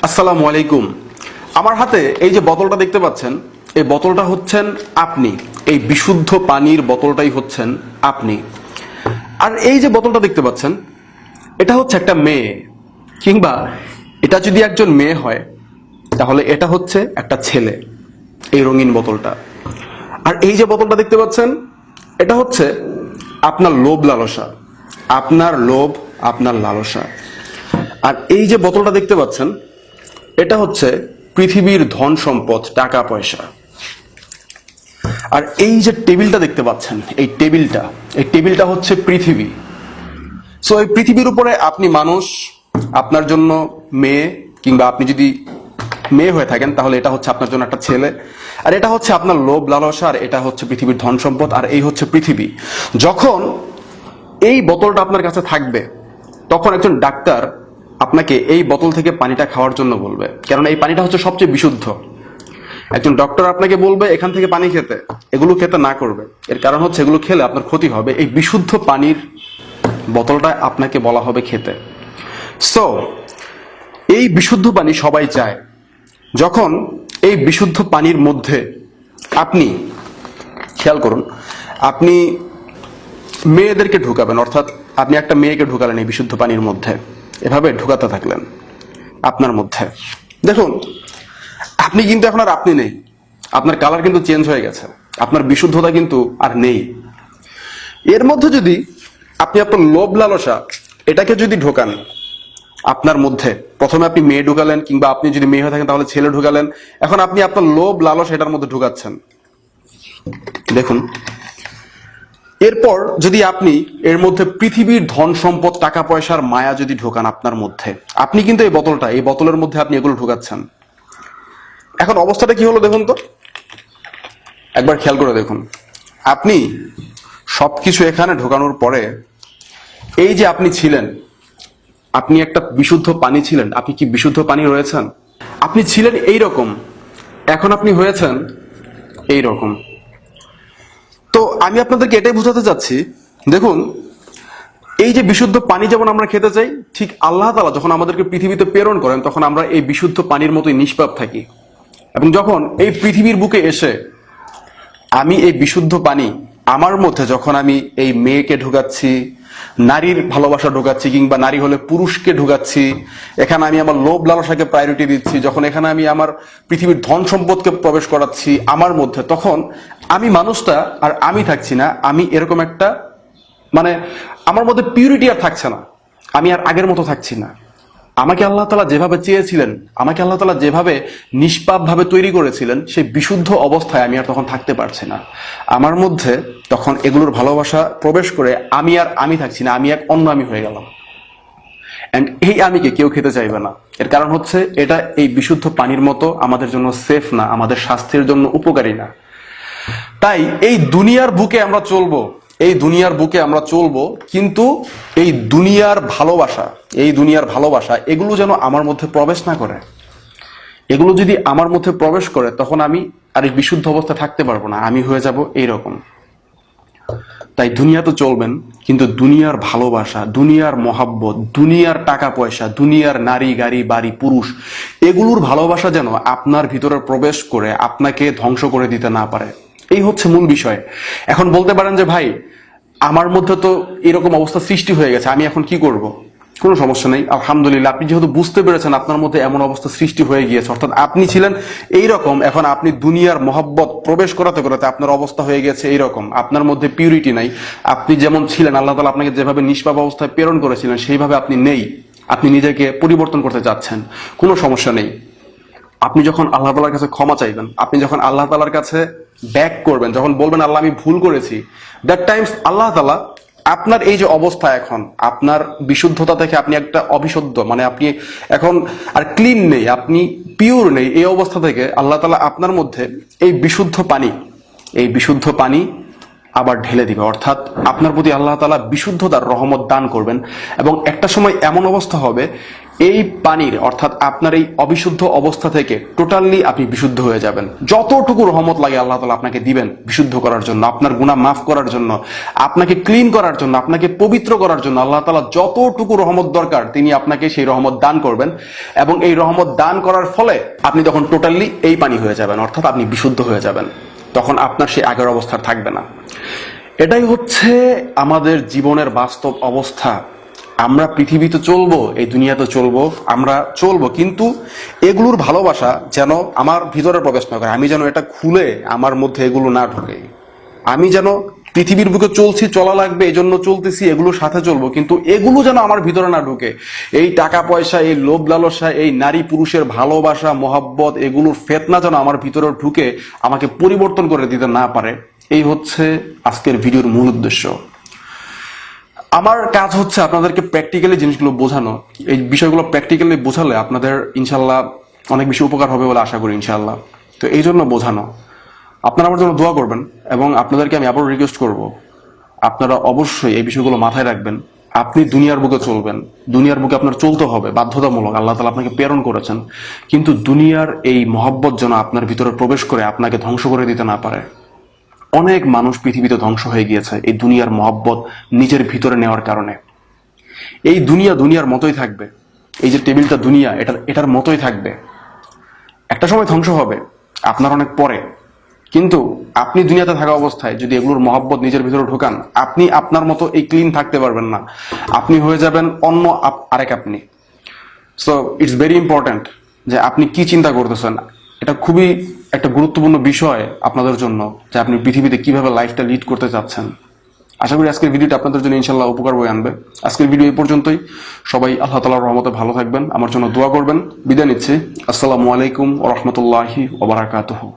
আসসালামু আলাইকুম। আমার হাতে এই যে বোতলটা দেখতে পাচ্ছেন, এই বোতলটা হচ্ছেন আপনি। এই বিশুদ্ধ পানির বোতলটাই হচ্ছেন আপনি। আর এই যে বোতলটা দেখতে পাচ্ছেন, এটা হচ্ছে একটা মেয়ে, কিংবা এটা যদি একজন মেয়ে হয় তাহলে এটা হচ্ছে একটা ছেলে, এই রঙিন বোতলটা। আর এই যে বোতলটা দেখতে পাচ্ছেন, এটা হচ্ছে আপনার লোভ লালসা, আপনার লোভ, আপনার লালসা। আর এই যে বোতলটা দেখতে পাচ্ছেন, এটা হচ্ছে পৃথিবীর ধন সম্পদ, টাকা পয়সা। আর এই যে টেবিলটা দেখতে পাচ্ছেন, এই টেবিলটা হচ্ছে পৃথিবী। সো এই পৃথিবীর উপরে আপনি মানুষ, আপনার জন্য মেয়ে, কিংবা আপনি যদি মেয়ে হয়ে থাকেন তাহলে এটা হচ্ছে আপনার জন্য একটা ছেলে। আর এটা হচ্ছে আপনার লোভ লালসা, আর এটা হচ্ছে পৃথিবীর ধন সম্পদ, আর এই হচ্ছে পৃথিবী। যখন এই বোতলটা আপনার কাছে থাকবে, তখন একজন ডাক্তার আপনাকে এই বোতল থেকে পানিটা খাওয়ার জন্য বলবে, কারণ এই পানিটা হচ্ছে সবচেয়ে বিশুদ্ধ। একজন ডক্টর আপনাকে বলবে এখান থেকে পানি খেতে, এগুলো খেতে না করবে। এর কারণ হচ্ছে এগুলো খেলে আপনার ক্ষতি হবে। এই বিশুদ্ধ পানির বোতলটা আপনাকে বলা হবে খেতে। সো এই বিশুদ্ধ পানি সবাই চায়। যখন এই বিশুদ্ধ পানির মধ্যে আপনি, খেয়াল করুন, আপনি মেয়েদেরকে ঢুকাবেন, অর্থাৎ আপনি একটা মেয়েকে ঢুকালেন এই বিশুদ্ধ পানির মধ্যে, এভাবে ঢুকাতে থাকলেন আপনার মধ্যে। দেখুন, আপনি কিন্তু এখন আর আপনি নেই, আপনার কালার কিন্তু চেঞ্জ হয়ে গেছে, আপনার বিশুদ্ধতা কিন্তু আর নেই। এর মধ্যে যদি আপনি আপনার লোভ লালসা এটাকে যদি ঢোকান আপনার মধ্যে, প্রথমে আপনি মেয়ে ঢুকালেন, কিংবা আপনি যদি মেয়ে হয়ে থাকেন তাহলে ছেলে ঢুকালেন, এখন আপনি আপনার লোভ লালসা এটার মধ্যে ঢুকাচ্ছেন। দেখুন, এরপর যদি আপনি এর মধ্যে পৃথিবীর ধন সম্পদ, টাকা পয়সার মায়া যদি ঢোকান আপনার মধ্যে, আপনি কিন্তু এই বোতলের মধ্যে আপনি এগুলো ঢোকাচ্ছেন। এখন অবস্থাটা কি হলো দেখুন তো, একবার খেয়াল করে দেখুন। আপনি সবকিছু এখানে ঢোকানোর পরে, এই যে আপনি ছিলেন, আপনি একটা বিশুদ্ধ পানি ছিলেন, আপনি কি বিশুদ্ধ পানি রয়েছেন? আপনি ছিলেন এই রকম, এখন আপনি হয়েছেন এই রকম। তো আমি আপনাদেরকে এটাই বোঝাতে চাচ্ছি, দেখুন, এই যে বিশুদ্ধ পানি যেমন আমরা খেতে চাই, ঠিক আল্লাহ তাআলা যখন আমাদেরকে পৃথিবীতে প্রেরণ করেন তখন আমরা এই বিশুদ্ধ পানির মতোই নিষ্পাপ থাকি। এবং যখন এই পৃথিবীর বুকে এসে আমি এই বিশুদ্ধ পানি আমার মধ্যে, যখন আমি এই মেয়েকে ঢুকাচ্ছি, নারীর ভালোবাসা ঢুকাচ্ছি, কিংবা নারী হলে পুরুষকে ঢুকাচ্ছি, এখানে আমি আমার লোভ লালসাকে প্রায়োরিটি দিচ্ছি, যখন এখানে আমি আমার পৃথিবীর ধন সম্পদকে প্রবেশ করাচ্ছি আমার মধ্যে, তখন আমি মানুষটা আর আমি থাকছি না, আমি এরকম একটা, মানে আমার মধ্যে পিউরিটি আর থাকছে না, আমি আর আগের মতো থাকছি না। আমাকে আল্লাহ তাআলা যেভাবে চেয়েছিলেন, আমাকে আল্লাহ তাআলা যেভাবে নিষ্পাপ ভাবে তৈরি করেছিলেন, সেই বিশুদ্ধ অবস্থায় আমি আর তখন থাকতে পারছি না। আমার মধ্যে তখন এগুলোর ভালোবাসা প্রবেশ করে আমি থাকছি না, আমি এক অন্য আমি হয়ে গেলাম। এন্ড এই আমিকে কেউ খেতে চাইবে না। এর কারণ হচ্ছে এটা এই বিশুদ্ধ পানির মতো আমাদের জন্য সেফ না, আমাদের স্বাস্থ্যের জন্য উপকারী না। তাই এই দুনিয়ার বুকে আমরা চলবো, কিন্তু এই দুনিয়ার ভালোবাসা এগুলো যেন আমার মধ্যে প্রবেশ না করে। এগুলো যদি আমার মধ্যে প্রবেশ করে তখন আমি আর এই বিশুদ্ধ অবস্থা থাকতে পারবো না, আমি হয়ে যাব এইরকম। তাই দুনিয়া তো চলবেন, কিন্তু দুনিয়ার ভালোবাসা, দুনিয়ার মহাব্বত, দুনিয়ার টাকা পয়সা, দুনিয়ার নারী গাড়ি বাড়ি পুরুষ, এগুলোর ভালোবাসা যেন আপনার ভিতরে প্রবেশ করে আপনাকে ধ্বংস করে দিতে না পারে। এই হচ্ছে মূল বিষয়। এখন বলতে পারেন যে ভাই, আমার মধ্যে তো এরকম অবস্থা সৃষ্টি হয়ে গেছে, আমি এখন কি করব? কোনো সমস্যা নেই, আলহামদুলিল্লাহ। আপনি যেহেতু বুঝতে পেরেছেন আপনার মধ্যে এমন অবস্থা সৃষ্টি হয়ে গিয়েছে, অর্থাৎ আপনি ছিলেন এইরকম, এখন আপনি দুনিয়ার মহব্বত প্রবেশ করাতে করাতে আপনার অবস্থা হয়ে গেছে এইরকম, আপনার মধ্যে পিউরিটি নাই। আপনি যেমন ছিলেন, আল্লাহ তাআলা আপনাকে যেভাবে নিষ্পাপ অবস্থায় প্রেরণ করেছিলেন সেইভাবে আপনি নেই, আপনি নিজেকে পরিবর্তন করতে চাচ্ছেন, কোনো সমস্যা নেই। আপনি যখন আল্লাহ তাআলার কাছে ক্ষমা চাইবেন, আপনি যখন আল্লাহ তাআলার কাছে ব্যাক করবেন, যখন বলবেন আল্লাহ আমি ভুল করেছি, দ্যাট টাইমস আল্লাহ তাআলা আপনার এই যে অবস্থা, এখন আপনার বিশুদ্ধতা থেকে আপনি একটা অবিশুদ্ধ, মানে আপনি এখন আর ক্লিন নেই, আপনি পিওর নেই, এই অবস্থা থেকে আল্লাহ তাআলা আপনার মধ্যে এই বিশুদ্ধ পানি আবার ঢেলে দিবে। অর্থাৎ আপনার প্রতি আল্লাহ তাআলা বিশুদ্ধতার রহমত দান করবেন, এবং একটা সময় এমন অবস্থা হবে এই পানির অর্থাৎ আপনার এই অবিশুদ্ধ অবস্থা থেকে টোটালি আপনি বিশুদ্ধ হয়ে যাবেন। যতটুকু রহমত লাগে আল্লাহ তাআলা আপনাকে দিবেন বিশুদ্ধ করার জন্য, আপনার গুনাহ মাফ করার জন্য, আপনাকে ক্লিন করার জন্য, আপনাকে পবিত্র করার জন্য আল্লাহ তাআলা যতটুকু রহমত দরকার তিনি আপনাকে সেই রহমত দান করবেন। এবং এই রহমত দান করার ফলে আপনি তখন টোটালি এই পানি হয়ে যাবেন, অর্থাৎ আপনি বিশুদ্ধ হয়ে যাবেন। তখন আপনার সেই আগের অবস্থা থাকবে না। এটাই হচ্ছে আমাদের জীবনের বাস্তব অবস্থা। আমরা পৃথিবীতে চলবো, এই দুনিয়াতে চলবো, আমরা চলবো, কিন্তু এগুলোর ভালোবাসা যেন আমার ভিতরে প্রবেশ না করে। আমি যেন এটা খুলে আমার মধ্যে এগুলো না ঢোকে। আমি যেন পৃথিবীর বুকে চলছি, চলা লাগবে, এই জন্য চলতেছি, এগুলোর সাথে চলবো, কিন্তু এগুলো যেন আমার ভিতরে না ঢুকে। এই টাকা পয়সা, এই লোভ লালসা, এই নারী পুরুষের ভালোবাসা মহব্বত, এগুলোর ফেতনা যেন আমার ভিতরে ঢুকে আমাকে পরিবর্তন করে দিতে না পারে। এই হচ্ছে আজকের ভিডিওর মূল উদ্দেশ্য। আমার কাজ হচ্ছে আপনাদেরকে প্র্যাকটিক্যালি জিনিসগুলো বোঝানো। এই বিষয়গুলো প্র্যাকটিক্যালি বোঝালে আপনাদের ইনশাল্লাহ অনেক বেশি উপকার হবে বলে আশা করি ইনশাল্লাহ। তো এই জন্য বোঝানো। আপনারা আমার জন্য দোয়া করবেন এবং আপনাদেরকে আমি আবারও রিকোয়েস্ট করব, আপনারা অবশ্যই এই বিষয়গুলো মাথায় রাখবেন। আপনি দুনিয়ার বুকে চলবেন, দুনিয়ার বুকে আপনার চলতে হবে বাধ্যতামূলক, আল্লাহ তাআলা আপনাকে প্রেরণ করেছেন, কিন্তু দুনিয়ার এই মহব্বত যেন আপনার ভিতরে প্রবেশ করে আপনাকে ধ্বংস করে দিতে না পারে। অনেক মানুষ পৃথিবীতে ধ্বংস হয়ে গিয়েছে এই দুনিয়ার মহব্বত নিজের ভিতরে নেওয়ার কারণে। এই দুনিয়া দুনিয়ার মতোই থাকবে, এই যে টেবিলটা দুনিয়া এটার মতোই থাকবে, একটা সময় ধ্বংস হবে আপনার অনেক পরে। কিন্তু আপনি দুনিয়াতে থাকা অবস্থায় যদি এগুলোর মহব্বত নিজের ভিতরে ঢোকান, আপনি আপনার মতো এই ক্লিন থাকতে পারবেন না, আপনি হয়ে যাবেন অন্য আরেক আপনি। সো ইটস ভেরি ইম্পর্ট্যান্ট যে আপনি কি চিন্তা করতেছেন। এটা খুবই একটা গুরুত্বপূর্ণ বিষয় আপনাদের জন্য যে আপনি পৃথিবীতে কিভাবে লাইফটা লিড করতে চাচ্ছেন। আশা করি আজকের ভিডিওটা আপনাদের জন্য ইনশাল্লাহ উপকার বয়ে আনবে। আজকের ভিডিও এই পর্যন্তই। সবাই আল্লাহ তাআলার রহমতে ভালো থাকবেন, আমার জন্য দোয়া করবেন। বিদায় নিচ্ছি। আসসালামু আলাইকুম ওয়া রাহমাতুল্লাহি ওয়া বারাকাতুহু।